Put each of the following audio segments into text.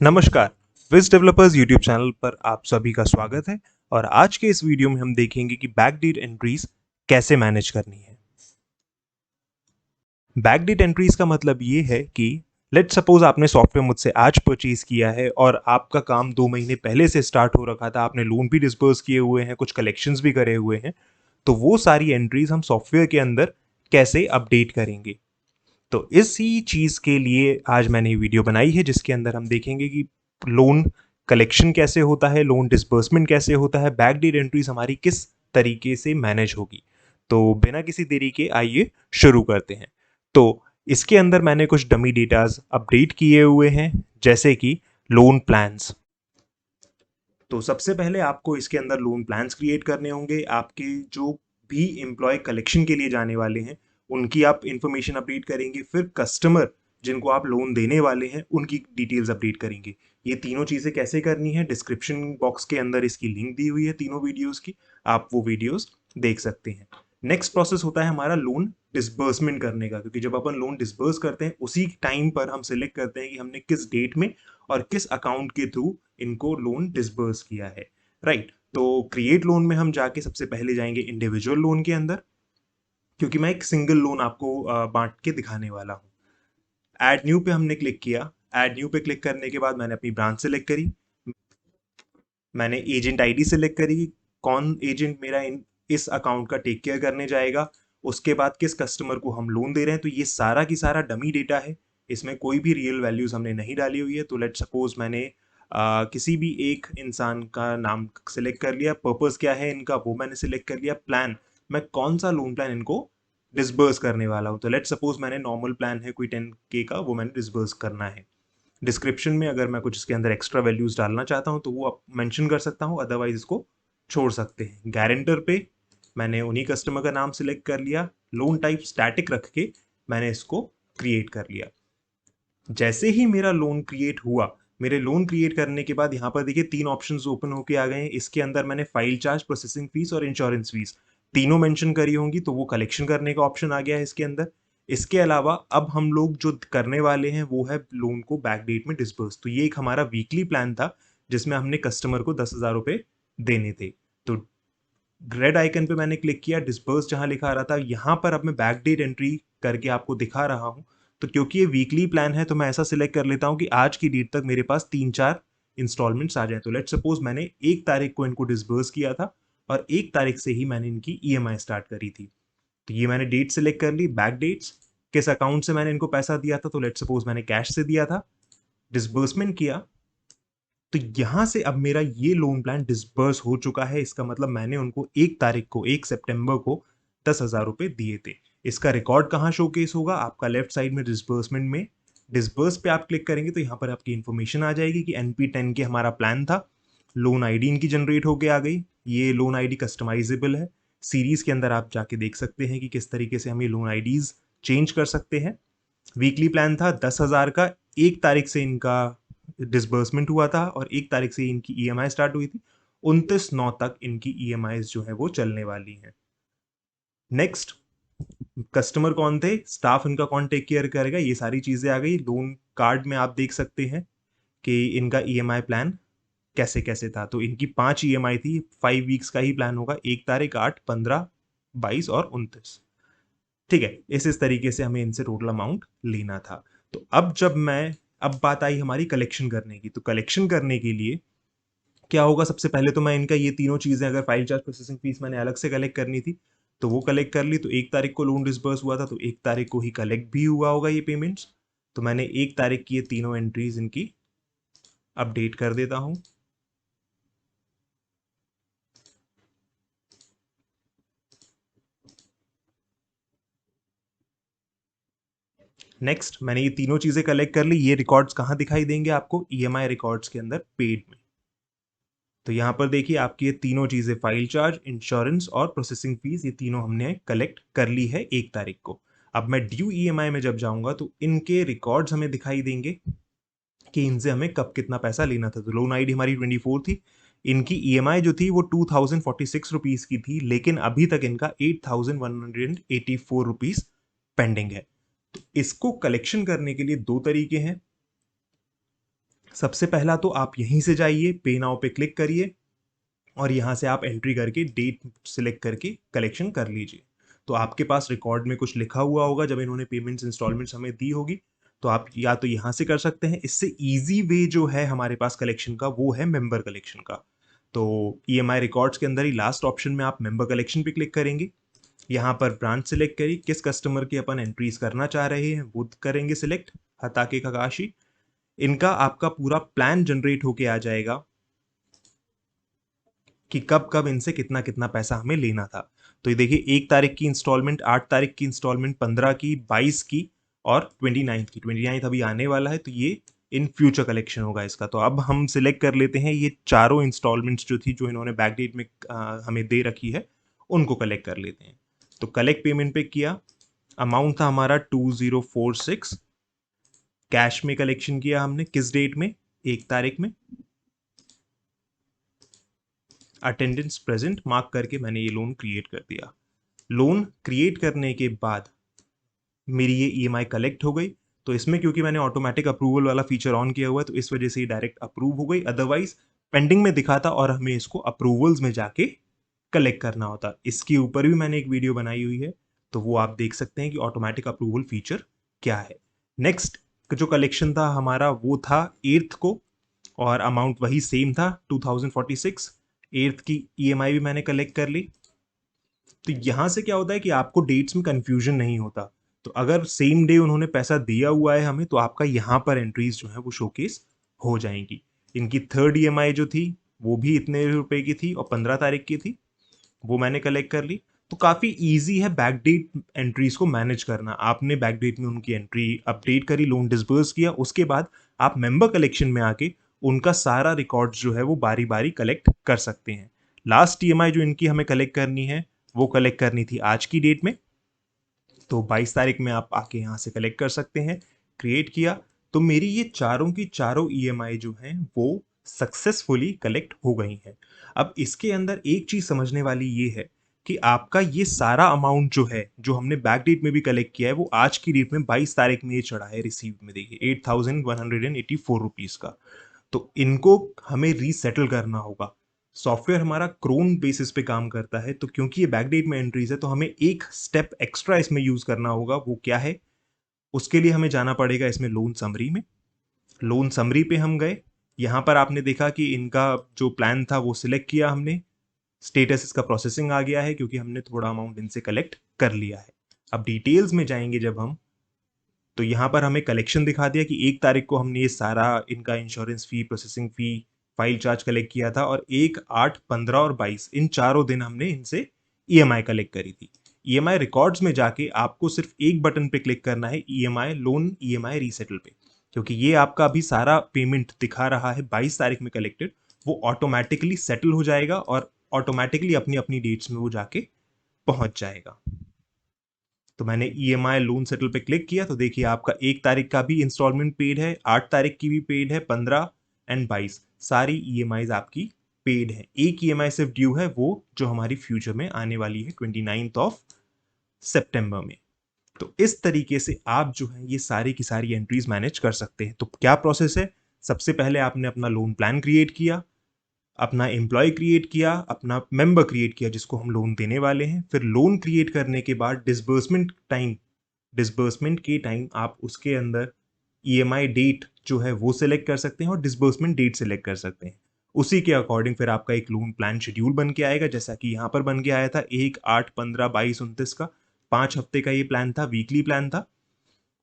नमस्कार। Vij developers YouTube channel पर आप सभी का स्वागत है और आज के इस वीडियो में हम देखेंगे कि बैकडेट एंट्रीज कैसे मैनेज करनी है। बैकडेट एंट्रीज का मतलब ये है कि लेट सपोज आपने सॉफ्टवेयर मुझसे आज परचेज किया है और आपका काम 2 महीने पहले से स्टार्ट हो रखा था, आपने लोन भी डिस्बर्स किए हुए हैं, कुछ कलेक्शंस भी करे हुए हैं, तो वो सारी एंट्रीज हम सॉफ्टवेयर के अंदर कैसे अपडेट करेंगे। तो इसी चीज के लिए आज मैंने ये वीडियो बनाई है जिसके अंदर हम देखेंगे कि लोन कलेक्शन कैसे होता है, लोन डिसबर्समेंट कैसे होता है, बैकडेट एंट्रीज हमारी किस तरीके से मैनेज होगी। तो बिना किसी देरी के आइए शुरू करते हैं। तो इसके अंदर मैंने कुछ डमी डेटाज अपडेट किए हुए हैं, जैसे कि लोन प्लान्स। तो सबसे पहले आपको इसके अंदर लोन प्लान्स क्रिएट करने होंगे। आपके जो भी एम्प्लॉय कलेक्शन के लिए जाने वाले हैं उनकी आप इंफॉर्मेशन अपडेट करेंगे, फिर कस्टमर जिनको आप लोन देने वाले हैं उनकी डिटेल्स अपडेट करेंगे। ये तीनों चीज़ें कैसे करनी है, डिस्क्रिप्शन बॉक्स के अंदर इसकी लिंक दी हुई है तीनों वीडियोस की, आप वो वीडियोस देख सकते हैं। नेक्स्ट प्रोसेस होता है हमारा लोन डिसबर्समेंट करने का, क्योंकि जब अपन लोन डिसबर्स करते हैं उसी टाइम पर हम सिलेक्ट करते हैं कि हमने किस डेट में और किस अकाउंट के थ्रू इनको लोन डिसबर्स किया है। राइट, तो क्रिएट लोन में हम जाके सबसे पहले जाएंगे इंडिविजुअल लोन के अंदर, क्योंकि मैं एक सिंगल लोन आपको बांट के दिखाने वाला हूँ। ऐड न्यू पे हमने क्लिक किया। ऐड न्यू पे क्लिक करने के बाद मैंने अपनी ब्रांच सेलेक्ट करी, मैंने एजेंट आईडी सेलेक्ट करी, कौन एजेंट मेरा इस अकाउंट का टेक केयर करने जाएगा, उसके बाद किस कस्टमर को हम लोन दे रहे हैं। तो ये सारा की सारा डमी डेटा है, इसमें कोई भी रियल वैल्यूज हमने नहीं डाली हुई है। तो लेट सपोज मैंने किसी भी एक इंसान का नाम सेलेक्ट कर लिया, पर्पस क्या है इनका वो मैंने सेलेक्ट कर लिया, प्लान मैं कौन सा लोन प्लान इनको डिसबर्स करने वाला हूँ। तो लेट सपोज मैंने नॉर्मल प्लान है कोई 10K का, वो मैंने डिसबर्स करना है। डिस्क्रिप्शन में अगर मैं कुछ इसके अंदर एक्स्ट्रा वैल्यूज डालना चाहता हूँ तो वो आप मेंशन कर सकता हूँ, अदरवाइज इसको छोड़ सकते हैं। गारंटर पे मैंने उन्हीं कस्टमर का नाम सिलेक्ट कर लिया, लोन टाइप स्टैटिक रख के मैंने इसको क्रिएट कर लिया। जैसे ही मेरा लोन क्रिएट हुआ, मेरे लोन क्रिएट करने के बाद यहाँ पर देखिए तीन ऑप्शंस ओपन होके आ गए हैं। इसके अंदर मैंने फाइल चार्ज, प्रोसेसिंग फीस और इंश्योरेंस फीस तीनों मेंशन करी होंगी, तो वो कलेक्शन करने का ऑप्शन आ गया है इसके अंदर। इसके अलावा अब हम लोग जो करने वाले हैं वो है लोन को बैक डेट में डिसबर्स। तो ये एक हमारा वीकली प्लान था जिसमें हमने कस्टमर को 10,000 रुपये देने थे। तो रेड आइकन पे मैंने क्लिक किया, डिस्पर्स जहां लिखा आ रहा था यहाँ पर अब मैं बैक डेट एंट्री करके आपको दिखा रहा हूँ। तो क्योंकि ये वीकली प्लान है तो मैं ऐसा सिलेक्ट कर लेता हूँ कि आज की डेट तक मेरे पास 3-4 इंस्टॉलमेंट्स आ जाए। तो लेट सपोज मैंने 1 तारीख को इनको डिसबर्स किया था और 1 तारीख से ही मैंने इनकी EMI स्टार्ट करी थी। तो ये मैंने डेट सेलेक्ट कर ली, बैक डेट्स, किस अकाउंट से मैंने इनको पैसा दिया था। तो लेट सपोज मैंने कैश से दिया था, डिसबर्समेंट किया, तो यहां से अब मेरा ये लोन प्लान डिसबर्स हो चुका है। इसका मतलब मैंने उनको 1 तारीख को, 1 सितंबर को 10,000 रुपये दिए थे। इसका रिकॉर्ड कहाँ शोकेस होगा, आपका लेफ्ट साइड में डिसबर्समेंट में डिसबर्स पे आप क्लिक करेंगे तो यहाँ पर आपकी इन्फॉर्मेशन आ जाएगी कि NP10 के हमारा प्लान था। लोन आईडी इनकी जनरेट होके आ गई। ये लोन आईडी कस्टमाइजेबल है, सीरीज के अंदर आप जाके देख सकते हैं कि किस तरीके से हम ये लोन आईडीज चेंज कर सकते हैं। वीकली प्लान था 10,000 का, 1 तारीख से इनका डिसबर्समेंट हुआ था और 1 तारीख से इनकी EMI स्टार्ट हुई थी। 29/9 तक इनकी EMI जो है वो चलने वाली हैं। नेक्स्ट, कस्टमर कौन थे, स्टाफ इनका कौन टेक केयर करेगा, ये सारी चीजें आ गई। लोन कार्ड में आप देख सकते हैं कि इनका EMI प्लान कैसे कैसे था। तो इनकी 5 EMI थी, 5 वीक्स का ही प्लान होगा, 1 तारीख, 8, 15, 22 और 29। ठीक है, इस तरीके से हमें इनसे टोटल अमाउंट लेना था। तो अब बात आई हमारी कलेक्शन करने की। तो कलेक्शन करने के लिए क्या होगा, सबसे पहले तो मैं इनका ये तीनों चीजें, अगर फाइल चार्ज, प्रोसेसिंग फीस मैंने अलग से कलेक्ट करनी थी तो वो कलेक्ट कर ली। तो 1 तारीख को लोन डिसबर्स हुआ था तो 1 तारीख को ही कलेक्ट भी हुआ होगा ये पेमेंट्स। तो मैंने 1 तारीख की ये तीनों एंट्रीज इनकी अपडेट कर देता हूं। नेक्स्ट, मैंने ये तीनों चीजें कलेक्ट कर ली। ये रिकॉर्ड्स कहाँ दिखाई देंगे आपको, EMI रिकॉर्ड्स के अंदर, पेड में। तो यहाँ पर देखिए आपकी ये तीनों चीजें, फाइल चार्ज, इंश्योरेंस और प्रोसेसिंग फीस, ये तीनों हमने कलेक्ट कर ली है 1 तारीख को। अब मैं ड्यू EMI में जब जाऊंगा तो इनके रिकॉर्ड्स हमें दिखाई देंगे कि इनसे हमें कब कितना पैसा लेना था। तो लोन आईडी हमारी 24 थी, इनकी EMI जो थी वो 2,046 की थी, लेकिन अभी तक इनका 8,184 पेंडिंग है। तो इसको कलेक्शन करने के लिए दो तरीके हैं। सबसे पहला तो आप यहीं से जाइए, पे नाउ पे क्लिक करिए और यहाँ से आप एंट्री करके डेट सिलेक्ट करके कलेक्शन कर लीजिए। तो आपके पास रिकॉर्ड में कुछ लिखा हुआ होगा जब इन्होंने पेमेंट्स इंस्टॉलमेंट्स हमें दी होगी, तो आप या तो यहाँ से कर सकते हैं। इससे ईजी वे जो है हमारे पास कलेक्शन का वो है मेंबर कलेक्शन का। तो ईएमआई रिकॉर्ड्स के अंदर ही लास्ट ऑप्शन में आप मेंबर कलेक्शन पे क्लिक करेंगे। यहाँ पर ब्रांच सिलेक्ट करिए, किस कस्टमर की अपन एंट्रीज करना चाह रहे हैं वो करेंगे सिलेक्ट, हताके ककाशी। इनका आपका पूरा प्लान जनरेट होके आ जाएगा कि कब कब इनसे कितना कितना पैसा हमें लेना था। तो ये देखिए 1 तारीख की इंस्टॉलमेंट, 8 तारीख की इंस्टॉलमेंट, 15 की, 22 की और 29 की। 29 अभी आने वाला है, तो ये इन फ्यूचर कलेक्शन होगा इसका। तो अब हम सिलेक्ट कर लेते हैं ये चारों इंस्टॉलमेंट्स जो थी, जो इन्होंने बैक डेट में हमें दे रखी है, उनको कलेक्ट कर लेते हैं। तो कलेक्ट पेमेंट पे किया, अमाउंट था हमारा 2046। कैश में कलेक्शन किया हमने किस डेट में, 1 तारीख में। अटेंडेंस प्रेजेंट मार्क करके मैंने ये लोन क्रिएट कर दिया। लोन क्रिएट करने के बाद मेरी ये ईएमआई कलेक्ट हो गई। तो इसमें क्योंकि मैंने ऑटोमेटिक अप्रूवल वाला फीचर ऑन किया हुआ है, तो इस वजह से ये डायरेक्ट अप्रूव हो गई। अदरवाइज पेंडिंग में दिखाता और हमें इसको अप्रूवल्स में जाके कलेक्ट करना होता। इसके ऊपर भी मैंने एक वीडियो बनाई हुई है, तो वो आप देख सकते हैं कि ऑटोमेटिक अप्रूवल फीचर क्या है। नेक्स्ट जो कलेक्शन था हमारा वो था 8th को, और अमाउंट वही सेम था 2046। 8th की ईएमआई भी मैंने कलेक्ट कर ली। तो यहां से क्या होता है कि आपको डेट्स में कंफ्यूजन नहीं होता। तो अगर सेम डे उन्होंने पैसा दिया हुआ है हमें, तो आपका यहाँ पर एंट्रीज जो है वो शोकेस हो जाएंगी। इनकी 3rd ईएमआई जो थी वो भी इतने रुपए की थी और 15 तारीख की थी, वो मैंने कलेक्ट कर ली। तो काफ़ी इजी है बैकडेट एंट्रीज को मैनेज करना। आपने बैकडेट में उनकी एंट्री अपडेट करी, लोन डिसबर्स किया, उसके बाद आप मेंबर कलेक्शन में आके उनका सारा रिकॉर्ड्स जो है वो बारी बारी कलेक्ट कर सकते हैं। लास्ट ईएमआई जो इनकी हमें कलेक्ट करनी है वो कलेक्ट करनी थी आज की डेट में, तो 22 तारीख में आप आके यहाँ से कलेक्ट कर सकते हैं। क्रिएट किया तो मेरी ये चारों की चारों ईएमआई जो हैं वो सक्सेसफुली कलेक्ट हो गई हैं। अब इसके अंदर एक चीज समझने वाली ये है कि आपका ये सारा अमाउंट जो है, जो हमने बैक डेट में भी कलेक्ट किया है, वो आज की डेट में 22 तारीख में ये चढ़ा है रिसीव में, देखिए 8184 का। तो इनको हमें रीसेटल करना होगा। सॉफ्टवेयर हमारा क्रोन बेसिस पे काम करता है, तो क्योंकि ये बैकडेट में एंट्रीज है तो हमें एक स्टेप एक्स्ट्रा इसमें यूज करना होगा। वो क्या है, उसके लिए हमें जाना पड़ेगा इसमें लोन समरी में। लोन समरी पे हम गए, यहाँ पर आपने देखा कि इनका जो प्लान था वो सिलेक्ट किया हमने। स्टेटस इसका प्रोसेसिंग आ गया है क्योंकि हमने थोड़ा अमाउंट इनसे कलेक्ट कर लिया है। अब डिटेल्स में जाएंगे जब हम, तो यहाँ पर हमें कलेक्शन दिखा दिया कि 1 तारीख को हमने ये सारा इनका insurance fee, processing fee, file charge collect किया था, और 1, 8, 15 और 22 इन चारों दिन हमने इनसे ईएमआई कलेक्ट करी थी। ईएमआई रिकॉर्ड्स में जाके आपको सिर्फ एक बटन पे क्लिक करना है, ईएमआई लोन ईएमआई रीसेटल पे, क्योंकि ये आपका अभी सारा पेमेंट दिखा रहा है 22 तारीख में कलेक्टेड, वो ऑटोमेटिकली सेटल हो जाएगा और ऑटोमेटिकली अपनी अपनी डेट्स में वो जाके पहुंच जाएगा। तो मैंने ईएमआई लोन सेटल पे क्लिक किया, तो देखिए आपका 1 तारीख का भी इंस्टॉलमेंट पेड है, 8 तारीख की भी पेड है, 15 एंड 22 सारी ईएमआईज आपकी पेड है। एक ईएमआई सिर्फ ड्यू है, वो जो हमारी फ्यूचर में आने वाली है 29 में। तो इस तरीके से आप जो है ये सारी की सारी एंट्रीज मैनेज कर सकते हैं। तो क्या प्रोसेस है, सबसे पहले आपने अपना लोन प्लान क्रिएट किया, अपना एम्प्लॉय क्रिएट किया, अपना मेंबर क्रिएट किया जिसको हम लोन देने वाले हैं। फिर लोन क्रिएट करने के बाद डिसबर्समेंट के टाइम आप उसके अंदर ईएमआई डेट जो है वो सिलेक्ट कर सकते हैं और डिसबर्समेंट डेट सिलेक्ट कर सकते हैं। उसी के अकॉर्डिंग फिर आपका एक लोन प्लान शेड्यूल बन के आएगा, जैसा कि यहाँ पर बन के आया था 1, 8, 15, 22, 29 का। 5 हफ्ते का ये प्लान था, वीकली प्लान था।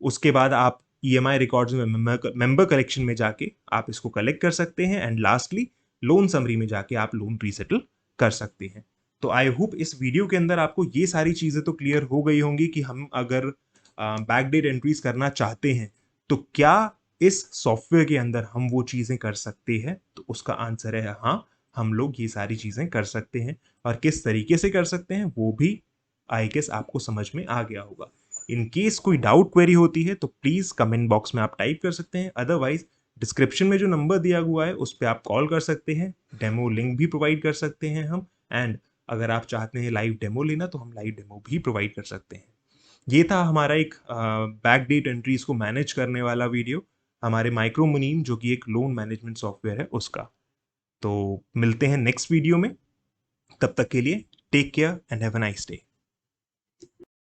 उसके बाद आप ईएमआई रिकॉर्ड्स में मेंबर कलेक्शन में जाके आप इसको कलेक्ट कर सकते हैं, एंड लास्टली लोन समरी में जाके आप लोन रीसेटल कर सकते हैं। तो आई होप इस वीडियो के अंदर आपको ये सारी चीज़ें तो क्लियर हो गई होंगी कि हम अगर बैकडेट एंट्रीज करना चाहते हैं तो क्या इस सॉफ्टवेयर के अंदर हम वो चीज़ें कर सकते हैं। तो उसका आंसर है हाँ, हम लोग ये सारी चीज़ें कर सकते हैं, और किस तरीके से कर सकते हैं वो भी आई गेस आपको समझ में आ गया होगा। इन केस कोई डाउट क्वेरी होती है तो प्लीज़ कमेंट बॉक्स में आप टाइप कर सकते हैं, अदरवाइज डिस्क्रिप्शन में जो नंबर दिया हुआ है उस पर आप कॉल कर सकते हैं। डेमो लिंक भी प्रोवाइड कर सकते हैं हम, एंड अगर आप चाहते हैं लाइव डेमो लेना तो हम लाइव डेमो भी प्रोवाइड कर सकते हैं। ये था हमारा एक बैक डेट एंट्रीज को मैनेज करने वाला वीडियो। हमारे माइक्रो मुनीम जो कि एक लोन मैनेजमेंट सॉफ्टवेयर है उसका। तो मिलते हैं नेक्स्ट वीडियो में, तब तक के लिए take care and have a nice day.